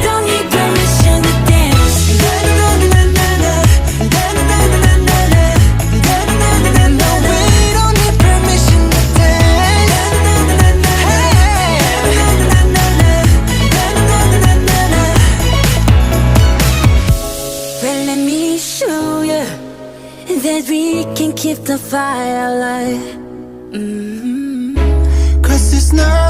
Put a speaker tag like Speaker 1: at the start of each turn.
Speaker 1: don't need permission to dance.
Speaker 2: No, we don't need permission to dance.
Speaker 1: Well, let me show you that we can keep the fire alive.
Speaker 2: Cause it's not